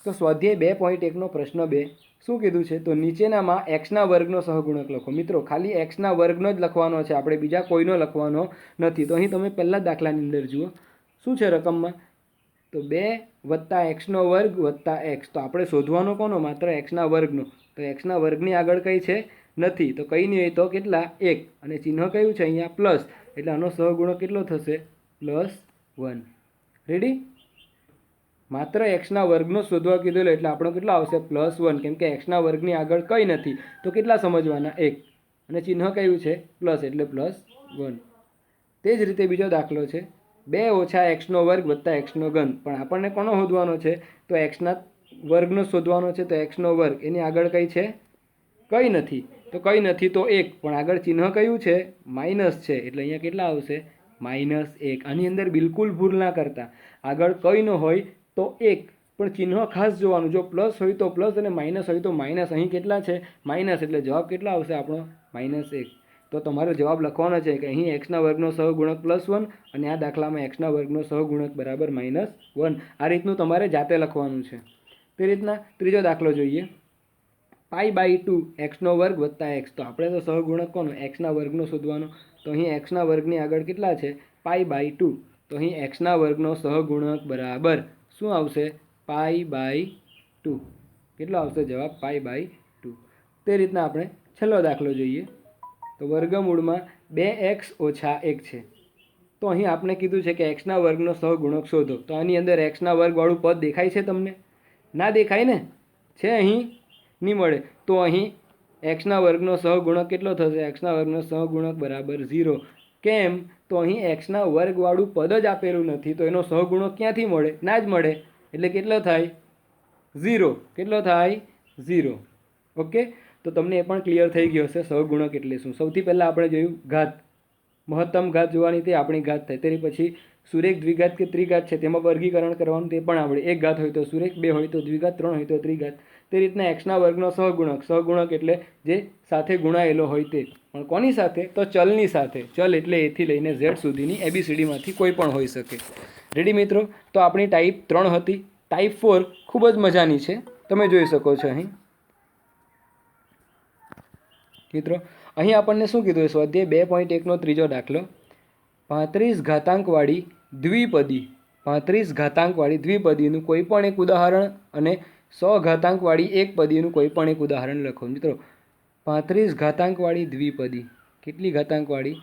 A: તો સ્વાધ્યાય 2.1 પ્રશ્ન 2 શું કીધું છે? તો નીચેનામાં એક્સના વર્ગનો સહગુણક લખો. મિત્રો, ખાલી એક્સના વર્ગનો જ લખવાનો છે, આપણે બીજા કોઈનો લખવાનો નથી. તો અહીં તમે પહેલા દાખલાની અંદર જુઓ શું છે રકમમાં. તો 2 વત્તા એક્સનો વર્ગ વત્તા એક્સ. તો આપણે શોધવાનો કોનો? માત્ર એક્સના વર્ગનો. તો એક્સના વર્ગની આગળ કઈ છે? નથી. તો કંઈ નહીં હોય તો કેટલા? 1. અને ચિહ્ન કયું છે અહીંયા? પ્લસ. એટલે આનો સહગુણક કેટલો થશે? +1. રેડી? માત્ર એક્સના વર્ગનો શોધવા કીધેલો એટલે આપણો કેટલો આવશે? +1. કેમ કે એક્સના વર્ગની આગળ કંઈ નથી. તો કેટલા સમજવાના? 1. અને ચિહ્ન કયું છે? પ્લસ, એટલે +1. તે જ રીતે બીજો દાખલો છે. 2 ઓછા એક્સનો વર્ગ વત્તા એક્સનો ઘન. પણ આપણને કોનો શોધવાનો છે? તો એક્સના વર્ગનો શોધવાનો છે. તો એક્સનો વર્ગ એની આગળ કઈ છે? કંઈ નથી. તો કંઈ નથી તો 1. પણ આગળ ચિહ્ન કયું છે? માઇનસ છે. એટલે અહીંયા કેટલા આવશે? -1. આની અંદર બિલકુલ ભૂલ ના કરતા. આગળ કંઈ ન હોય તો 1, પણ ચિહ્ન ખાસ જોવાનું. જો પ્લસ હોય તો પ્લસ અને માઇનસ હોય તો માઇનસ. અહીં કેટલા છે? માઇનસ. એટલે જવાબ કેટલા આવશે આપણો? -1. તો તમારો જવાબ લખવાનો છે કે અહીં એક્સના વર્ગનો સહગુણક +1 અને આ દાખલામાં એક્સના વર્ગનો સહગુણક બરાબર -1. આ રીતનું તમારે જાતે લખવાનું છે. તે રીતના ત્રીજો દાખલો જોઈએ. π/2 એક્સનો વર્ગ વત્તા એક્સ. તો આપણે તો સહગુણક કોનો? એક્સના વર્ગનો શોધવાનો. તો અહીં એક્સના વર્ગની આગળ કેટલા છે? π/2. તો અહીં એક્સના વર્ગનો સહગુણક બરાબર શું આવશે? π/2. કેટલો આવશે જવાબ? π/2. તે રીતના આપણે છેલ્લો દાખલો જોઈએ. તો વર્ગમૂળમાં 2x ઓછા 1 છે. તો અહીં આપણે કીધું છે કે એક્સના વર્ગનો સહગુણક શોધો. તો આની અંદર એક્સના વર્ગવાળું પદ દેખાય છે તમને? ના દેખાય ને? છે અહીં? નહીં મળે. તો અહીં એક્સના વર્ગનો સહગુણક કેટલો થશે? એક્સના વર્ગનો સહગુણક બરાબર 0. કેમ? તો અહીં એક્સના વર્ગવાળું પદ જ આપેલું નથી. તો એનો સહગુણક ક્યાંથી મળે? ના જ મળે. એટલે કેટલો થાય? 0. કેટલો થાય? 0. ઓકે? તો તમને એ પણ ક્લિયર થઈ ગયો હશે સહગુણક એટલે શું. સૌથી પહેલાં આપણે જોયું ઘાત. મહત્તમ ઘાત જોવાની તે આપણી ઘાત થાય. તેની પછી સુરેખ, દ્વિઘાત કે ત્રિઘાત છે તેમાં વર્ગીકરણ કરવાનું તે પણ આવડે. 1 ઘાત હોય તો સુરેખ, 2 હોય તો દ્વિઘાત, 3 હોય તો ત્રિઘાત. તે રીતના એક્સના વર્ગનો સહગુણક. સહગુણક એટલે જે સાથે ગુણાયેલો હોય તે. પણ કોની સાથે? તો ચલની સાથે. ચલ એટલે એથી લઈને ઝેડ સુધીની ABCDમાંથી કોઈ પણ હોઈ શકે. રેડી મિત્રો? તો આપણી ટાઈપ 3 હતી. ટાઈપ 4 ખૂબ જ મજાની છે, તમે જોઈ શકો છો અહીં. મિત્રો, અહીં આપણને શું કીધું? સ્વાધ્યાય 2.1 ત્રીજો દાખલો. 35 ઘાતાંકવાળી દ્વિપદી. 35 ઘાતાંકવાળી દ્વિપદીનું કોઈ પણ એક ઉદાહરણ અને 100 ઘાતાંકવાળી એક પદીનું કોઈ પણ એક ઉદાહરણ લખો. મિત્રો, 35 ઘાતાંકવાળી દ્વિપદી. કેટલી ઘાતાંકવાળી?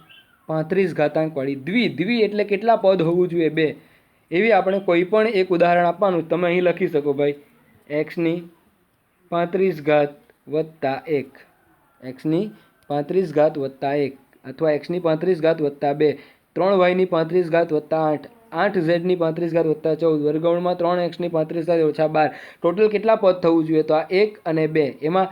A: 35 ઘાતાંકવાળી. દ્વિ એટલે કેટલા પદ હોવું જોઈએ? 2. એવી આપણે કોઈ પણ એક ઉદાહરણ આપવાનું. તમે અહીં લખી શકો ભાઈ, એક્સની 35 ઘાત વત્તા 1. એક્સની 35 ઘાત વત્તા 1 અથવા એક્સની 35 ઘાત વત્તા 2. 3y ની 35 ઘાત વત્તા 8, 8z ની 35 ઘાત વત્તા 14, વર્ગમૂળમાં 3x ની 35 ઘાત ઓછા 12. ટોટલ કેટલા પદ થવું જોઈએ? તો આ 1 અને 2, એમાં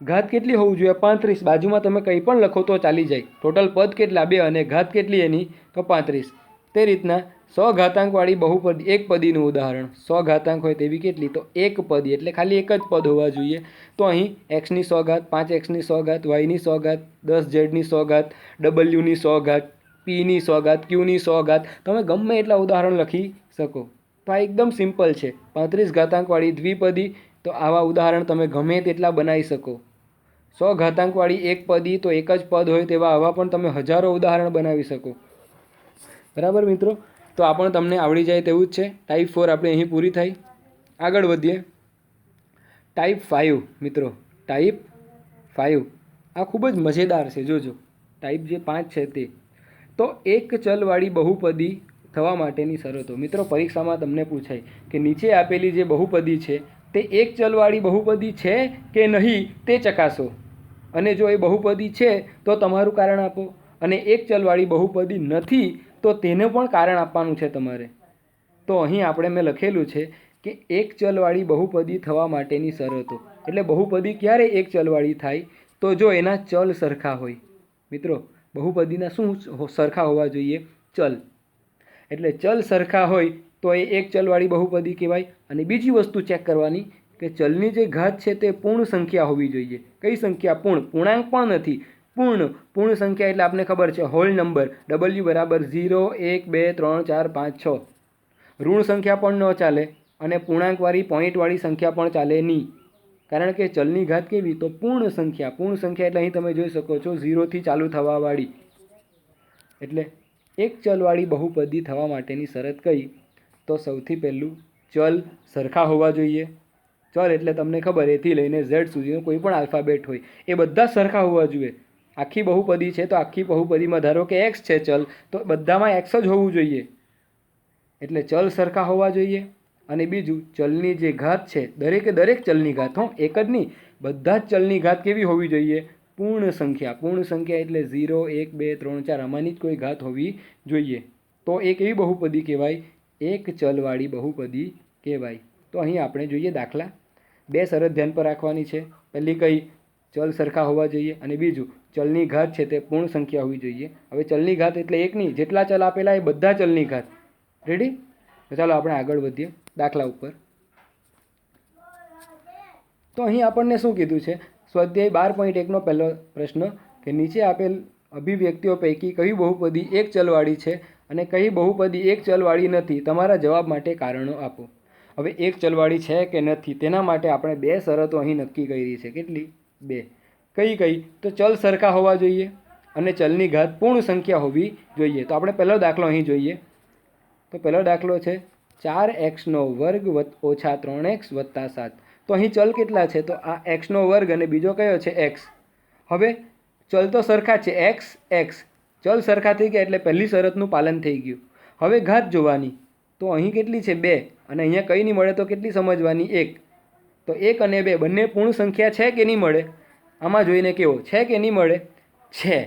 A: ઘાત કેટલી હોવું જોઈએ? 35. બાજુમાં તમે કંઈ પણ લખો તો ચાલી જાય. ટોટલ પદ કેટલા? 2 અને ઘાત કેટલી એની? તો 35. તે રીતના સ્વઘાતાંકવાળી બહુપદી એક પદીનું ઉદાહરણ. સ્વઘાતાંક હોય તેવી કેટલી? તો એક પદી, એટલે ખાલી એક જ પદ હોવા જોઈએ. તો અહીં x ની 100 ઘાત, 5x ની 100 ઘાત, y ની 100 ઘાત, 10z ની 100 ઘાત, w ની 100 ઘાત, p ની 100 ઘાત, q ની 100 ઘાત, તમે ગમે એટલા ઉદાહરણ લખી શકો. તો આ એકદમ સિમ્પલ છે. 35 ઘાતાંકવાળી દ્વિપદી, તો આવા ઉદાહરણ તમે ગમે તેટલા બનાવી શકો. સ્વઘાતાંકવાળી એક પદી, તો એક જ પદ હોય તેવા આવા પણ તમે હજારો ઉદાહરણ બનાવી શકો. બરાબર મિત્રો? તો આ પણ તમને આવડી જાય તેવું જ છે. ટાઈપ 4 આપણે અહીં પૂરી થઈ. આગળ વધીએ. ટાઈપ 5 મિત્રો, ટાઈપ 5 આ ખૂબ જ મજેદાર છે. જોજો, ટાઈપ જે 5 છે તે. તો એક ચલવાળી બહુપદી થવા માટેની શરતો. મિત્રો, પરીક્ષામાં તમને પૂછાય કે નીચે આપેલી જે બહુપદી છે તે એક ચલવાળી બહુપદી છે કે નહીં તે ચકાસો. અને જો એ બહુપદી છે તો તમારું કારણ આપો, અને એક ચલવાળી બહુપદી નથી તો તેને પણ કારણ આપવાનું છે તમારે. તો અહીં આપણે મેં લખેલું છે કે એક ચલવાળી બહુપદી થવા માટેની શરતો. એટલે બહુપદી ક્યારે એક ચલવાળી થાય? તો જો એના ચલ સરખા હોય. મિત્રો, બહુપદીના શું સરખા હોવા જોઈએ? ચલ. એટલે ચલ સરખા હોય તો એ એક ચલવાળી બહુપદી કહેવાય. અને બીજી વસ્તુ ચેક કરવાની કે ચલની જે ઘાત છે તે પૂર્ણ સંખ્યા હોવી જોઈએ. કઈ સંખ્યા? પૂર્ણ. પૂર્ણાંક પણ નથી, પૂર્ણ. પૂર્ણ સંખ્યા એટલે આપણને ખબર છે હોલ નંબર. w બરાબર 0, 1, 2, 3, 4, 5, 6. ઋણ સંખ્યા પણ ન ચાલે, અને પૂર્ણાંકવાળી પોઈન્ટવાળી સંખ્યા પણ ચાલે નહીં. કારણ કે ચલની ઘાત કેવી? તો પૂર્ણ સંખ્યા. પૂર્ણ સંખ્યા એટલે અહીં તમે જોઈ શકો છો 0થી ચાલુ થવાવાળી. એટલે એક ચલવાળી બહુપદી થવા માટેની શરત કઈ? તો સૌથી પહેલું ચલ સરખા હોવા જોઈએ. ચલ એટલે તમને ખબર, એથી લઈને z સુધીનો કોઈ પણ આલ્ફાબેટ હોય એ બધા સરખા હોવા જોઈએ. આખી બહુપદી છે તો આખી બહુપદીમાં ધારો કે x છે ચલ, તો બધામાં x જ હોવું જોઈએ. એટલે ચલ સરખા હોવા જોઈએ. અને બીજું, ચલની જે ઘાત છે, દરેકે દરેક ચલની ઘાત, એક જ નહીં, બધા જ ચલની ઘાત કેવી હોવી જોઈએ? પૂર્ણ સંખ્યા. પૂર્ણ સંખ્યા એટલે 0, 1, 2, 3, 4, આમાંની જ કોઈ ઘાત હોવી જોઈએ. તો એક એવી બહુપદી કહેવાય, એક ચલવાળી બહુપદી કહેવાય. તો અહીં આપણે જોઈએ દાખલા. 2 શરત ધ્યાન પર રાખવાની છે. પહેલી કઈ? ચલ સરખા હોવા જોઈએ. અને બીજું, ચલની ઘાત છે તે પૂર્ણ સંખ્યા હોવી જોઈએ. હવે ચલની ઘાત એટલે એક નહીં, જેટલા ચલ આપેલા એ બધા ચલની ઘાત. રેડી? તો ચાલો આપણે આગળ વધીએ દાખલા ઉપર. તો અહીં આપણને શું કીધું છે? સ્વાધ્યાય 12.1નો પહેલો પ્રશ્ન કે નીચે આપેલ અભિવ્યક્તિઓ પૈકી કઈ બહુપદી એક ચલવાળી છે અને કઈ બહુપદી એક ચલવાળી નથી? તમારા જવાબ માટે કારણો આપો. હવે એક ચલવાળી છે કે નથી તેના માટે આપણે 2 શરતો અહીં નક્કી કરી છે. કેટલી? 2. કઈ કઈ? તો ચલ સરખા હોવા જોઈએ અને ચલની ઘાત પૂર્ણ સંખ્યા હોવી જોઈએ. તો આપણે પહેલો દાખલો અહીં જોઈએ. તો પહેલો દાખલો છે 4x² ઓછા 3x વત્તા 7. તો અહીં ચલ કેટલા છે? તો આ x² અને બીજો કયો છે? x. હવે ચલ તો સરખા છે, x, x. ચલ સરખા થઈ ગયા એટલે પહેલી શરતનું પાલન થઈ ગયું. હવે ઘાત જોવાની. તો અહીં કેટલી છે? 2. અને અહીંયા કંઈ નહીં મળે તો કેટલી સમજવાની? 1. તો 1 અને 2 બંને પૂર્ણ સંખ્યા છે કે નહીં મળે? આમાં જોઈને કેવો છે કે નહીં મળે? છે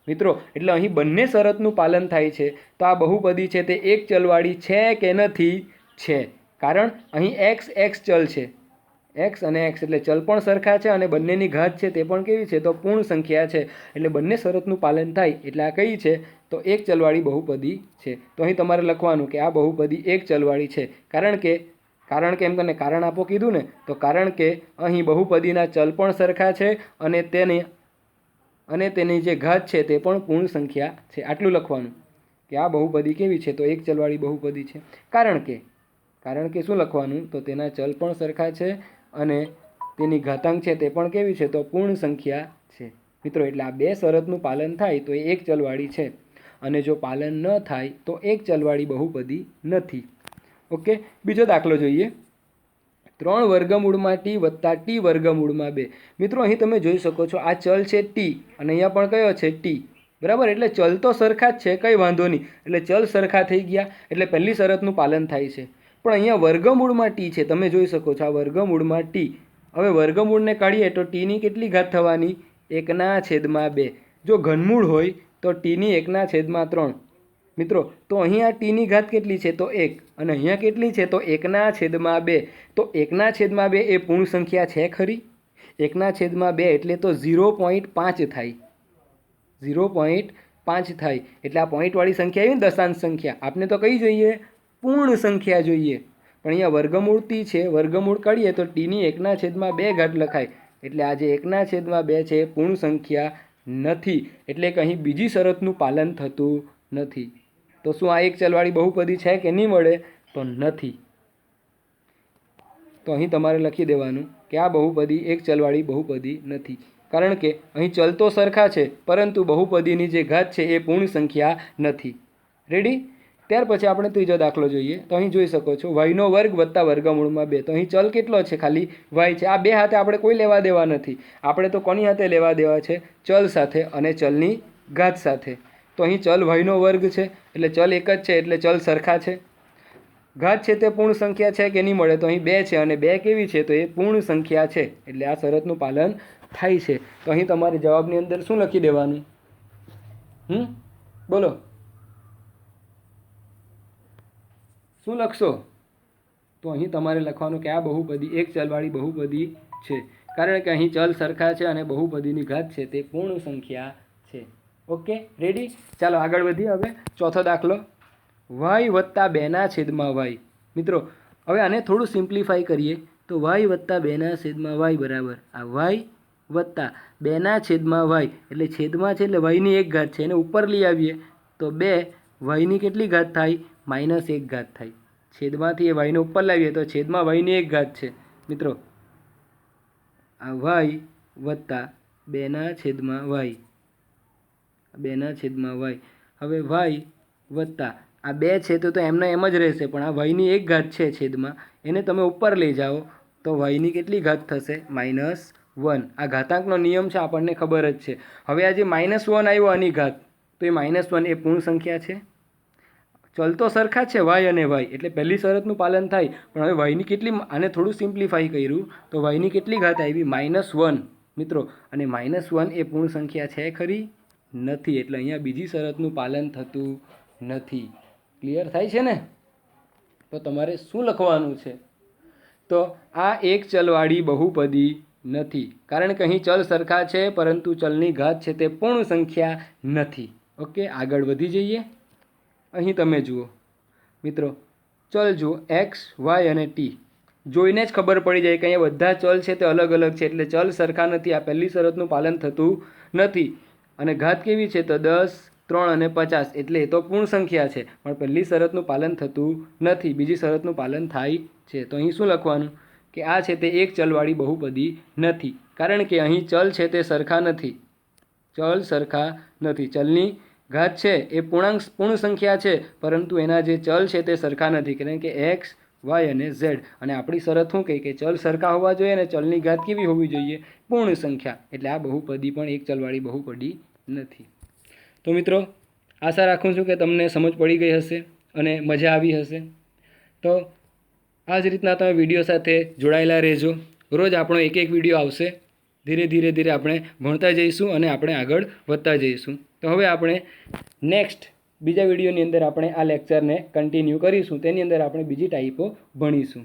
A: મિત્રો. એટલે અહીં બંને શરતનું પાલન થાય છે. તો આ બહુપદી છે તે એક ચલવાળી છે કે નથી? છે. કારણ અહીં x, x ચલ છે. x અને x એટલે ચલ પણ સરખા છે અને બંનેની ઘાત છે તે પણ કેવી છે? તો પૂર્ણ સંખ્યા છે. એટલે બંને શરતનું પાલન થાય એટલે આ કઈ છે? તો એક ચલવાળી બહુપદી છે. તો અહીં તમારે લખવાનું કે આ બહુપદી એક ચલવાળી છે. કારણ કે એમ તને કારણ આપો કીધું ને, તો કારણ કે અહીં બહુપદીના ચલ પણ સરખા છે અને તેની જે ઘાત છે તે પણ પૂર્ણ સંખ્યા છે. આટલું લખવાનું કે આ બહુપદી કેવી છે? તો એક ચલવાળી બહુપદી છે. કારણ કે શું લખવાનું? તો તેના ચલ પણ સરખા છે અને તેની ઘાતાંક છે તે પણ કેવી છે? તો પૂર્ણ સંખ્યા છે. મિત્રો, એટલે આ 2 શરતનું પાલન થાય તો એ એક ચલવાળી છે, અને જો પાલન ન થાય તો એક ચલવાળી બહુપદી નથી. ઓકે, બીજો દાખલો જોઈએ. 3 વર્ગમૂળમાં t વત્તા t વર્ગમૂળમાં 2. મિત્રો, અહીં તમે જોઈ શકો છો આ ચલ છે t અને અહીંયા પણ કયો છે? t. બરાબર? એટલે ચલ તો સરખા જ છે, કંઈ વાંધો નહીં. એટલે ચલ સરખા થઈ ગયા એટલે પહેલી શરતનું પાલન થાય છે. પણ અહીંયા વર્ગમૂળમાં t છે, તમે જોઈ શકો છો આ વર્ગમૂળમાં t. હવે વર્ગમૂળને કાઢીએ તો tની કેટલી ઘાત થવાની? 1/2. જો ઘનમૂળ હોય તો tની 1/3. મિત્રો તો અહીંયા ટીની ઘાત કેટલી છે તો 1 અને અહીંયા કેટલી છે તો 1/2. તો 1/2 એ પૂર્ણ સંખ્યા છે ખરી? 1/2 એટલે તો 0.5 થાય, 0.5 થાય. એટલે આ પોઈન્ટવાળી સંખ્યા આવી ને, દશાંશ સંખ્યા, આપણે તો કઈ જોઈએ? પૂર્ણ સંખ્યા જોઈએ. પણ અહીંયા વર્ગમૂળ ટી છે, વર્ગમૂળ કાઢીએ તો ટીની 1/2 લખાય. એટલે આ જે 1/2 છે એ પૂર્ણ સંખ્યા નથી. એટલે કે અહીં બીજી શરતનું પાલન થતું નથી. તો શું આ એક ચલવાળી બહુપદી છે કે નહીં મળે? તો નથી. તો અહીં તમારે લખી દેવાનું કે આ બહુપદી એક ચલવાળી બહુપદી નથી. કારણ કે અહીં ચલ તો સરખા છે, પરંતુ બહુપદીની જે ઘાત છે એ પૂર્ણ સંખ્યા નથી. રેડી? ત્યાર પછી આપણે ત્રીજો દાખલો જોઈએ. તો અહીં જોઈ શકો છો વાયનો વર્ગ વત્તા વર્ગમૂળમાં 2. તો અહીં ચલ કેટલો છે? ખાલી વાય છે. આ બે હાથે આપણે કોઈ લેવા દેવા નથી. આપણે તો કોની હાથે લેવા દેવા છે? ચલ સાથે અને ચલની ઘાત સાથે. તો અહીં ચલ વાયનો વર્ગ છે એટલે ચલ એક જ છે, એટલે ચલ સરખા છે. ઘાત છે તે પૂર્ણ સંખ્યા છે કે નહીં મળે? તો અહીં 2 છે અને 2 કેવી છે? તો એ પૂર્ણ સંખ્યા છે. એટલે આ શરતનું પાલન થાય છે. તો અહીં તમારે જવાબની અંદર શું લખી દેવાનું? બોલો, શું લખશો? તો અહીં તમારે લખવાનું કે આ બહુપદી એક ચલવાળી બહુપદી છે. કારણ કે અહીં ચલ સરખા છે અને બહુપદીની ઘાત છે તે પૂર્ણ સંખ્યા છે. Okay, ready? ચાલો આગળ વધીએ. હવે ચોથો દાખલો, વાય વત્તા 2/y. મિત્રો હવે આને થોડું સિમ્પ્લિફાઈ કરીએ તો વાય વત્તા 2/y બરાબર આ વાય વત્તા 2/y. એટલે છેદમાં છે એટલે વાયની એક ઘાત છે, એને ઉપર લઈ આવીએ તો 2 વાયની કેટલી ઘાત થાય? -1 ઘાત થાય. છેદમાંથી એ વાયને ઉપર લાવીએ તો છેદમાં વાયની એક ઘાત છે. મિત્રો આ વાય વત્તા 2/y, 2/y. હવે વાય વત્તા આ 2 છે તો એમને એમ જ રહેશે, પણ આ વાયની એક ઘાત છે છેદમાં, એને તમે ઉપર લઈ જાઓ તો વાયની કેટલી ઘાત થશે? -1. આ ઘાતાંકનો નિયમ છે, આપણને ખબર જ છે. હવે આ જે -1 આવ્યો આની ઘાત, તો એ -1 એ પૂર્ણ સંખ્યા છે. ચલ તો સરખા છે વાય અને વાય, એટલે પહેલી શરતનું પાલન થાય. પણ હવે વાયની કેટલી, આને થોડું સિમ્પ્લિફાઈ કર્યું તો વાયની કેટલી ઘાત આવી? -1. મિત્રો અને -1 એ પૂર્ણ સંખ્યા છે ખરી? નથી. એટલે અહીંયા બીજી શરતનું પાલન થતું નથી. ક્લિયર થાય છે ને? તો તમારે શું લખવાનું છે? તો આ એક ચલવાળી બહુપદી નથી. કારણ કે અહીં ચલ સરખા છે પરંતુ ચલની ઘાત છે તે પૂર્ણ સંખ્યા નથી. ઓકે, આગળ વધી જઈએ. અહીં તમે જુઓ મિત્રો, ચલ જુઓ x, y અને t. જોઈને જ ખબર પડી જાય કે અહીંયા બધા ચલ છે તે અલગ અલગ છે, એટલે ચલ સરખા નથી. આ પહેલી શરતનું પાલન થતું નથી. અને ઘાત કેવી છે? તો 10, 3 અને 50. એટલે એ તો પૂર્ણ સંખ્યા છે, પણ પહેલી શરતનું પાલન થતું નથી. બીજી શરતનું પાલન થાય છે. તો અહીં શું લખવાનું કે આ છે તે એક ચલવાળી બહુપદી નથી. કારણ કે અહીં ચલ છે તે સરખા નથી. ચલ સરખા નથી. ચલની ઘાત છે એ પૂર્ણ સંખ્યા છે, પરંતુ એના જે ચલ છે તે સરખા નથી. કારણ કે x, y અને z. અને આપણી શરત શું કહે કે ચલ સરખા હોવા જોઈએ અને ચલની ઘાત કેવી હોવી જોઈએ? પૂર્ણ સંખ્યા. એટલે આ બહુપદી પણ એક ચલવાળી બહુપદી નથી. તો મિત્રો આશા રાખું છું કે તમને સમજ પડી ગઈ હશે અને મજા આવી હશે. તો આ જ રીતના તમે વિડીયો સાથે જોડાયેલા રહેજો. રોજ આપણો એક વિડીયો આવશે. ધીરે આપણે ભણતા જઈશું અને આપણે આગળ વધતા જઈશું. તો હવે આપણે નેક્સ્ટ બીજા વિડીયોની અંદર આપણે આ લેક્ચરને કન્ટિન્યુ કરીશું. તેની અંદર આપણે બીજી ટાઈપો ભણીશું.